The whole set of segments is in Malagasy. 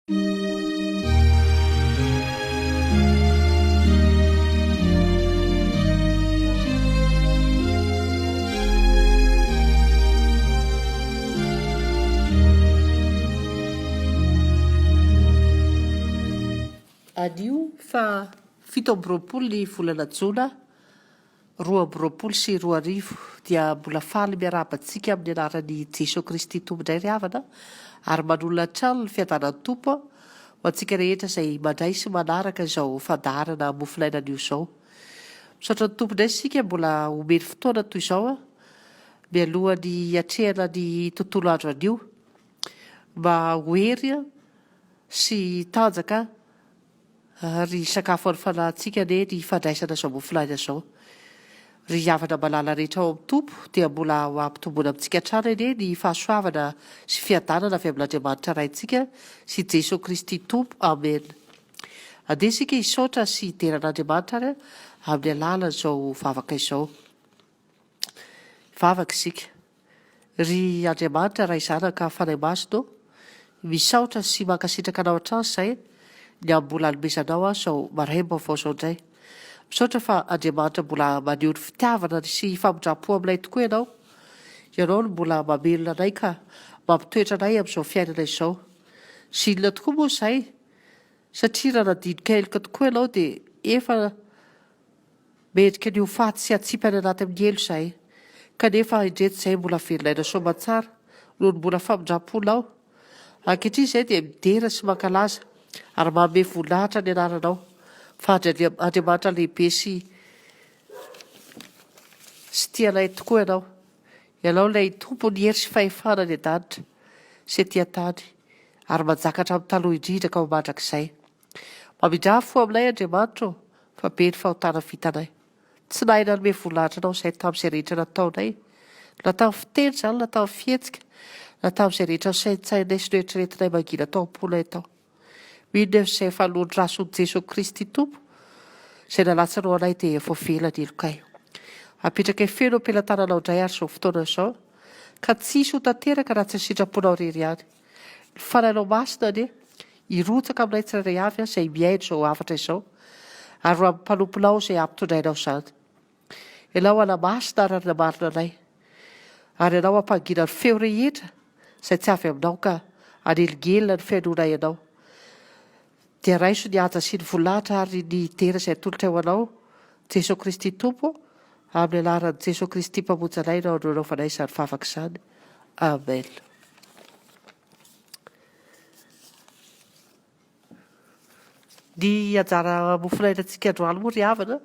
Anio fa 7 ny volana Jona 2024 dia mbola faly miarabantsika amin'ny anaran'i Jesosy Kristy tompondray ry havana ary manolana trano ny fiadanan'ny tompo ho antsika rehetra izay mandray sy manaraka izao fandaharana mofinainana io izao. Misaotra ny tompondray sika mbola omeny fotoana toy izao mialohan'ny hatrehana ny tontolo andro anio mba hoery sy tanjaka ry sakafo any fanahintsika ane ny fandraisana izao mofinaina izao. Ry havana malala rehetra ao amin'ny tompo dia mbola ho ampitombona amintsika trano ene ny fahasoavana sy fiadanana avy amin'Andriamanitra raintsika sy Jesosy Kristy tompo. Amen. Andeha isika hisaotra sy hideran'Andriamanitra ary amin'ny alalan'izao vavaka izao. Vavaka isika. Ry Andriamanitra ray zanaka fanahy masonao, misaotra sy mankasitraka anao hatrany izay ny mbola anomezanao izao maraina vaovao izao indray. Misaotra fa Andriamanitra mbola maneho ny fitiavana sy famindram-po aminay tokoa ianao. Ianao no mbola mamelona anay ka mampitoetra anay amin'izao fiainana izao. Sy inona tokoa moa izay satria raha nadinika elika tokoa ianao dia efa mendrika ny ho faty sy atsipana anaty amin'ny elo izay. Kanefa indreto izay mbola velonay soamantsara noho ny mbola famindram-ponao. Ankehitriny izay dia midera sy mankalaza ary manome voninahitra ny anaranao. Fa Andriamanitra lehibe sy tianay tokoa ianao. Ianao ilay tompo ny hery sy fahefana ny an-danitra sy aty an-tany ary manjakatra amin'ny taloha indrindra ka ho mandrakizay. Mamindra fo aminay Andriamanitra fa be ny fahotana vitanay. Tsy nahay nanome voninahitra anao izay tamin'izay rehetra nataonay. Na tamin'ny fiteny izany, na tamin'ny fihetsika, na tamin'izay rehetra saintsainay sy noeritreretinay mangina tao am-ponay tao. Mino izay fanoloan'ny rason'i Jesosy Kristy tompo izay nalatsanao anay dia efa velany elokay. Apetraka feno am-pelantananao indray ary izao fotoana izao ka tsisy ho tanteraka raha tsy ny sitraponao irery ihany. Ny fanahinao masina anie hirotsaka aminay tsirairay avy izay mihaino izao hafatra izao ary ho amin'ny mpanomponao izay ampitondrainao izany. Ianao anamasina ary anamarina anay ary ianao ampangina ny feo rehetra izay tsy avy aminao ka anelingelina ny fiainona ianao. Dia raiso ny anja sy ny voninahitra ary ny dera izay atolotra eo anao Jesosy Kristy tompo amin'ny anaran'i Jesosy Kristy mpamonjy anay no anaovanay izany vavaka izany. Amen. Ny anjara mofinainantsika androany moa ry havana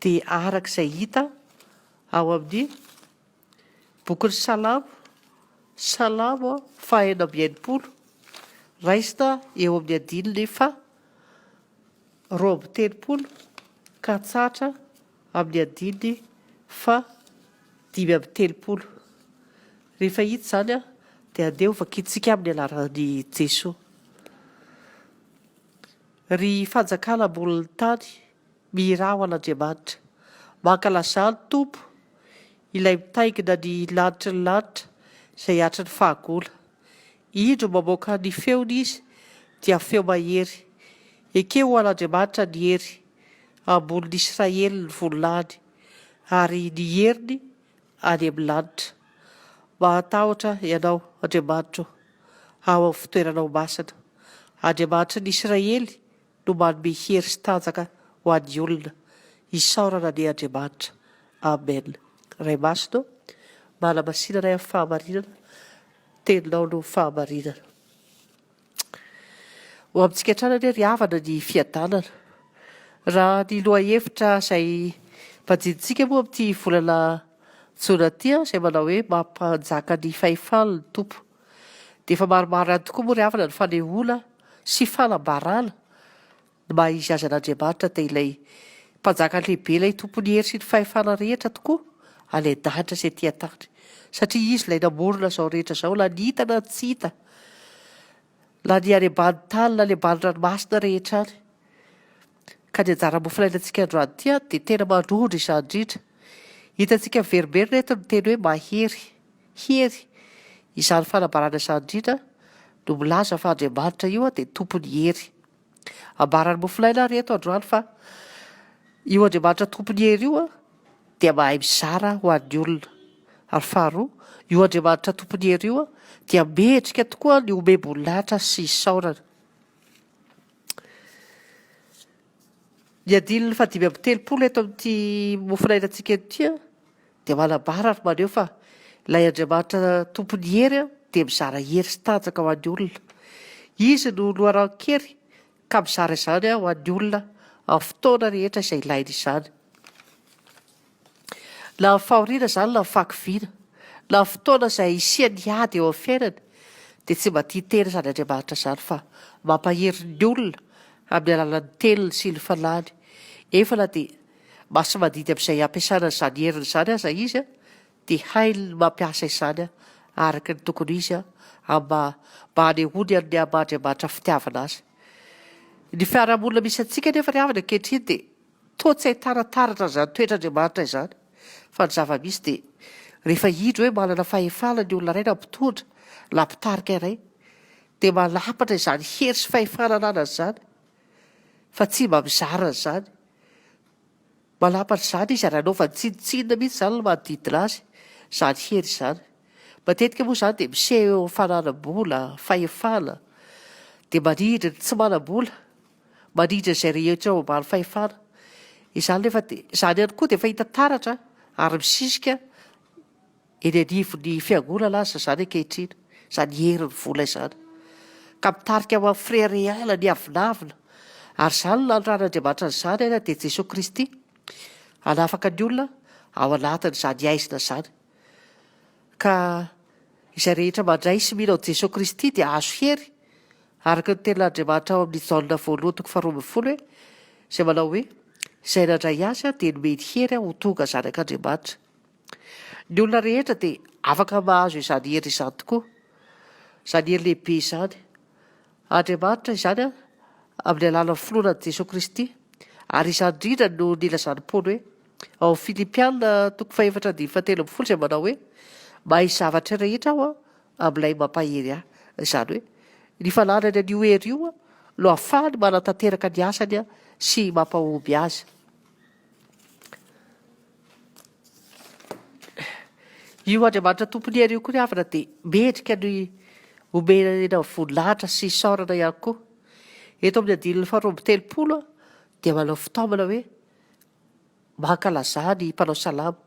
dia arak'izay hita ao amin'ny bokin'ny Salamo 180 raisina eo amin'ny andininy fa 30 ka tsatra amin'ny andininy fa 530. Rehefa hita izany dia andeha ho vakiantsika amin'ny anaran'i Jesosy. Ry fanjakana ambonin'ny tany miraho an'Andriamanitra, mankalazà ny tompo ilay mitaingina ny lanitra izay hatry ny fahagola. Indro mamoaka ny feony izy dia feo mahery. Ekeo ho an'Andriamanitra ny hery, ambonin'ny Israely ny voninahiny ary ny heriny any amin'ny lanitra. Mahatahotra ianao Andriamanitra ao amin'ny fitoeranao masina. Andriamanitra ny Israely no manome hery sy tanjaka ho an'ny olona. Isaorana ny Andriamanitra. Amen. Ray masina malamasinana amin'ny fahamarinana, teninao no fahamarinana. Ho amintsika hatrany ry havana ny fiadanana. Raha ny loha hevitra izay mpanjinitsika moa amin'ity volana Jona ity izay manao hoe mampanjaka ny fahefan'ny tompo. Dia efa maromaro tokoa moa ry havana ny fanehoana sy fanambarana ny maha izy azy an'Andriamanitra dia ilay mpanjaka lehibe ilay tompony hery sy ny fahefana rehetra tokoa any an-danitra sy aty an-tany. Satria izy ilay namorona izao rehetra izao, la ny hita na tsy hita, la ny any ambany tany na ny ambany ranomasina rehetra any. Ka ny anjara mofinainantsika androany ity dia tena manondro izany indrindra. Hitantsika verimerina eto ny teny hoe mahery, hery. Izany fanambarana izany indrindra no milaza fa Andriamanitra io dia tompony hery. Ambarany mofolaina reto androany fa io Andriamanitra tompony hery io dia mahay mizara ho an'ny olona. Ary faharoa, io Andriamanitra tompony hery io dia mendrika tokoa ny omem-boninahitra sy isaorana. Ny andininy 5:30 eto amin'ity mofolainantsika ity dia manambara ary maneho fa ilay Andriamanitra tompony hery dia mizara hery sy tanjaka ho an'ny olona. Izy no loharan-kery ka mizara izany ho an'ny olona amin'ny fotoana rehetra izay ilaina izany. La amin'ny fahoriana izany la fahakiviana, la amin'ny fotoana izay isiany ady eo amin'ny fiainana dia tsy mba tia tena izany Andriamanitra izany fa mampahery ny olona amin'ny alalan'ny teniny sy ny falany. Efa na dia masy mandidy amin'izay ampiasana izany heriny izany aza izy dia hainy ny mampiasa izany araka ny tokony izy mba hanehoany ny Andriamanitra fitiavana azy. Ny fiarahamonina misy antsika nefa ny havana ankehitriny dia toa tsy ahitana taratra izany toetr'Andriamanitra izany. Fa ny zava-misy dia rehefa hidro hoe manana fahefana ny olona iray na mpitondra na mpitarika iray dia malapatra izany hery sy fahefana anana izany fa tsy mba mizara izany. Malapatra izany izy ary anaovany tsinotsinona mihitsy izany no manodidina azy izany hery izany. Matetika moa izany dia miseho eo amin'ny fananam-bola, fahefana, dia manindry ny tsy manam-bola, manindry izay rehetra eo ambany fahefana. Izany nefa dia izany ihany koa dia efa hita taratra ary misisika eny anivon'ny fiangonana aza izany ankehitriny, izany herin'ny vola izany. Ka mitarika amin'ny frais réal ny avinavina ary izany no lanoran'Andriamanitra izany dia Jesosy Kristy hanafaka ny olona ao anatin'izany aizina izany. Ka izay rehetra mandray sy mino ao Jesosy Kristy dia azo hery araka ny tenin'Andriamanitra ao amin'ny Jaona 1:12 izay manao hoe izay nandray azy dia nomeny hery ho tonga zanak'Andriamanitra. Ny olona rehetra dia afaka mahazo izany hery izany tokoa, izany hery lehibe izany. Andriamanitra izany amin'ny alalan'ny finoana Jesosy Kristy ary izany indrindra no nilazany Paoly hoe ao Filipiana 4:17 izay manao hoe mahay zavatra rehetra aho amin'ilay mampahery ahy. Izany hoe ny fananany an'io hery io no ahafahany manatanteraka ny asany sy mampahomby azy. Io Andriamanitra tompony hery io koa ny havana dia mendrika ny omena voninahitra sy isaorana ihany koa. Eto amin'ny andininy 2:30 dia manao fitaovana hoe mankalazà ny mpanao salamo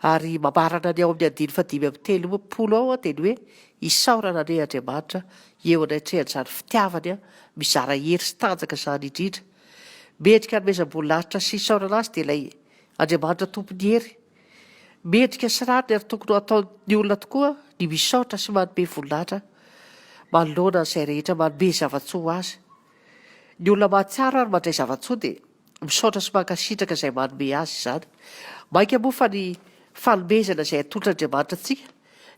ary mamarana ny ao amin'ny andininy 5:30 ao dia ny hoe isaorana ny Andriamanitra eo anatrehan'izany fitiavany mizara hery sy tanjaka izany indrindra. Mendrika nomezam-boninahitra sy isaorana azy dia ilay Andriamanitra tompony hery. Mendrika sy rariny ary tokony ataon'ny olona tokoa ny misaotra sy manome voninahitra manoloana izay rehetra manome zava-tsoa azy. Ny olona mahatsiaro ary mandray zava-tsoa dia misaotra sy mankasitraka izay manome azy izany. Mainka moa fa ny fanomezana izay atolotr'Andriamanitra antsika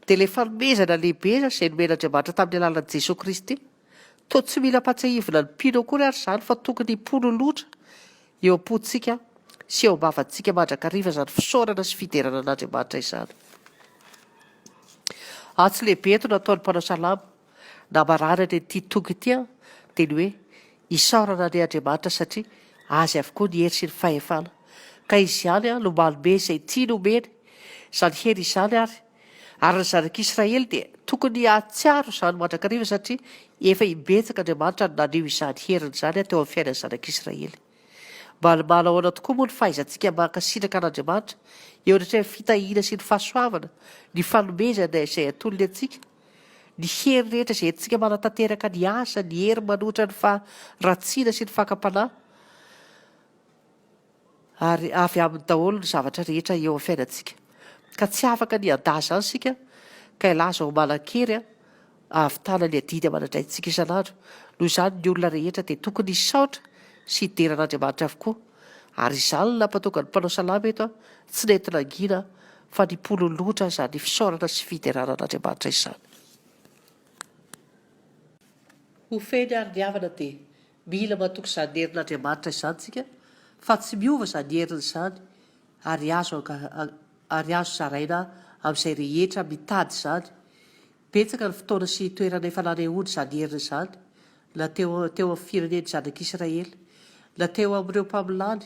dia ilay fanomezana lehibe izay nomen'Andriamanitra tamin'ny alalan'i Jesosy Kristy toa tsy mila patsahivina ny mpino akory ary izany fa tokony hipono loatra eo am-pontsika sy eo am-bavantsika mandrakariva izany fisaorana sy fiderana an'Andriamanitra izany. Atsy lehibe eto nataon'ny mpanao salamo na marana ny ity tonga ity dia ny hoe isaorana ny Andriamanitra satria azy avokoa ny hery sy ny fahefana. Ka izy ihany no manome izay tiany omeny izany hery izany ary ny zanak'Israely dia tokony hatsiaro izany mandrakariva satria efa hibetsaka Andriamanitra naneho izany heriny izany teo amin'ny fiainan'ny zanak'Israely. Mba ahoana tokoa moa ny fahaizantsika mankasitraka an'Andriamanitra eo anatreha ny fitahiana sy ny fahasoavana, ny fanomezana izay atolony antsika, ny hery rehetra izay antsika manatanteraka ny asa, ny hery manoatra ny faharatsiana sy ny fakapanahy ary avy amin'ny daholo ny zavatra rehetra eo amin'ny fiainantsika. Ka tsy afaka ny handa izany isika ka ilaza ho manan-kery ahavitana ny adidy manandray antsika isan'andro. Noho izany ny olona rehetra dia tokony hisaotra sy hideran'Andriamanitra avokoa. Ary izany no nampatonga ny mpanao salama eto tsy nentina angina fa ny pololotra izany fisaorana sy fideranan'Andriamanitra izany. Ho feny ary ny havana dia mila matoky izany herin'Andriamanitra izany tsika fa tsy miova izany heriny izany ary azo zaraina amin'izay rehetra mitady izany betsaka ny fotoana sy toerana efa nanehoany zany heriny zany la teo amin'ny fireneny zanak'Israely, la teo amin'ireo mpamilany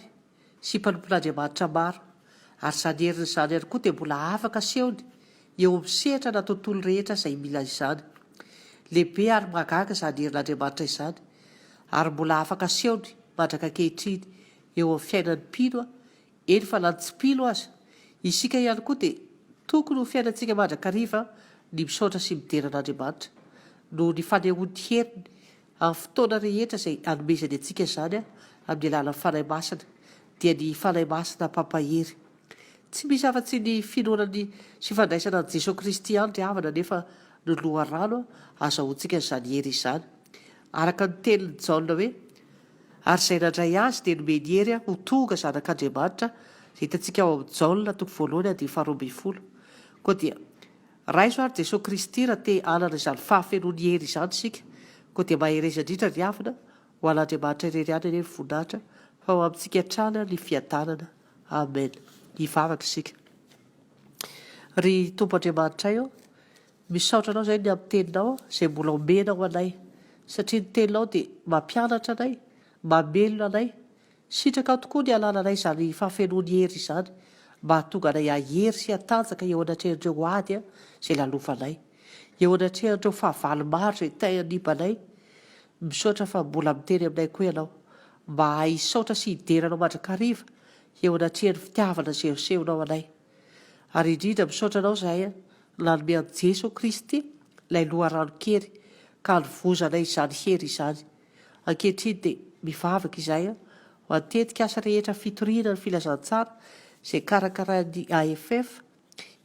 sy mpanompon'Andriamanitra maro, ary zany heriny zany ihany koa dia mbola afaka asehony eo amin'ny sehatra na tontolo rehetra izay mila izany. Lehibe ary magaga izany herin'Andriamanitra izany, ary mbola afaka asehony mandraka ankehitriny eo amin'ny fiainan'ny mpino, eny fa na tsy mpino aza, isika ihany koa dia tokony ho fiainantsika mandrakariva ny misaotra sy midera an'Andriamanitra no ny fanehoany heriny amin'ny fotoana rehetra izay hanomezany antsika izany amin'ny alalan'ny fanahy masina, dia ny fanahy masina pampahery. Tsy misy afa-tsy ny finoanany sy fandraisana an' Jesosy Kristy ihany ry havana, nefa ny loharano azahoantsika izany hery izany. Araka ny tenin'ny Jaona hoe, ary izay nandray azy dia nomeny hery ho tonga zanak'Andriamanitra, izay hitantsika ao amin'ny Jaona 1:12. Koa dia raiso ary Jesosy Kristy raha te hanana izany fahafenoany hery izany isika, koa dia mahereza indrindra ry havana ho an'Andriamanitra irery ihany eny ny voninahitra, fa ho amintsika hatrany ny fiadanana. Amen. Hivavaka isika. Ry Tompo Andriamanitra io, misaotra anao izay ny amin'ny teninao izay mbola omena ho anay, satria ny teninao dia mampianatra anay, mamelona anay, sitraka tokoa ny alàna anay izany fahafenoany hery izany, mba hahatonga anay hahery sy hatanjaka eo anatrehan'ireo ady izay lalofanay, eo anatrehan'ireo fahavalo maro izay tay hanimbanay. Misaotra fa mbola miteny aminay koa ianao, mba hisaotra sy hideranao mandrakariva eo anatrehan'ny fitiavana izay asehonao anay. Ary indrindra misaotra anao izahay nanome an'i Jesosy Kristy ilay loharano kely ka nivozanay izany hery izany. Ankehitriny dia mivavaka izahay ho atetika asa rehetra fitoriana ny filazantsara izay karakarain'ny AFF,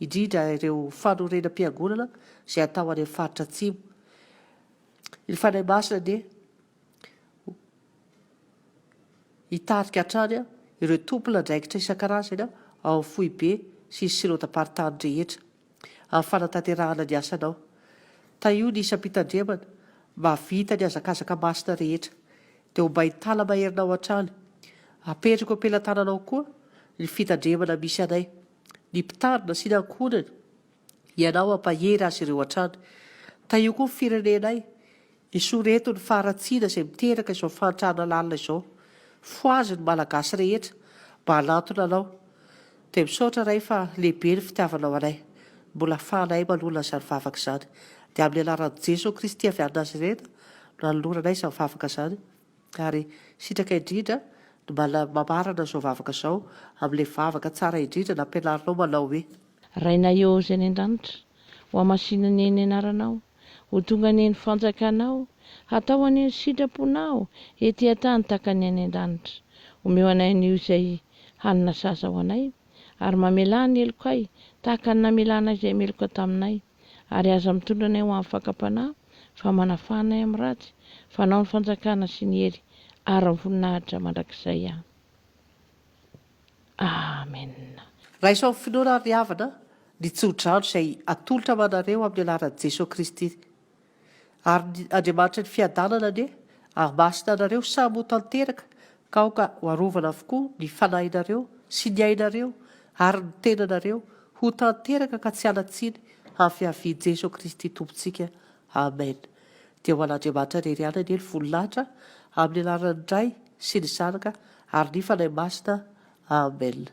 indrindra ireo fanorenam-piangonana izay atao any amin'ny faritra atsimo. Ny fanahy masina dia hitarika hatrany ireo tompona andraikitra isan-karazany ao amin'ny foibe sy ny synodamparitany rehetra amin'ny fanatanterahana ny asanao. Io ny isam-pitandremana mba vita ny hazakazaka masina rehetra, dia ho mba hitalama herinao hatrany. Apetrako ampelantananao koa ny fitandremana misy anay, ny mpitarina sy ny ankonana, ianao ampahery azy ireo hatrany. Io koa ny firenenay, isoreto ny faharatsiana izay miteraka izao fahantrana lalina izao, foazy ny malagasy rehetra mba hanantona anao. Dia misaotra ray fa lehibe ny fitiavanao anay, mbola fahanay manolana izany vavaka izany. Dia amin'ny anaran'i Jesosy Kristy avy any Nazareta no nanoloranay izany vavaka izany, ary sitraka indrindra ny mamarana izao vavaka izao amin'ilay vavaka tsara indrindra nampianarinao manao hoe: raina eo izay ny an-danitra ho amasinany eny anaranao, ho tonga ny eny fanjakanao, hatao any eny sitraponao ety an-tany taka ny any an-danitra. Omeo anay an'io izay hanina sasa ho anay, ary mamelà ny eloko ay tahaka ny namelàna izay meloka taminay, ary aza mitondra anay ho amin'ny fakapanahy, fa manafahanay amin'ny ratsy, fanao ny fanjakana sy ny hery ary ny voninahitra mandrakizay. Amen. Raha izao ny finoana ry havana ny tsodrano izay atolotra amanareo amin'ny anaran'i Jesosy Kristy. Ary ny Andriamanitra ny fiadanana anie hamasina anareo samy ho tanteraka, ka aoka ho arovana avokoa ny fanahinareo sy ny ainareo ary ny tenanareo ho tanteraka ka tsy halatsiny amin'ny fiavian'i Jesosy Kristy Tompontsika. Amen. Dia ho an'Andriamanitra irery ihany anie ny voninahitra amin'ny anaran'ny Ray sy ny Zanaka ary ny fanahy masina. Amen.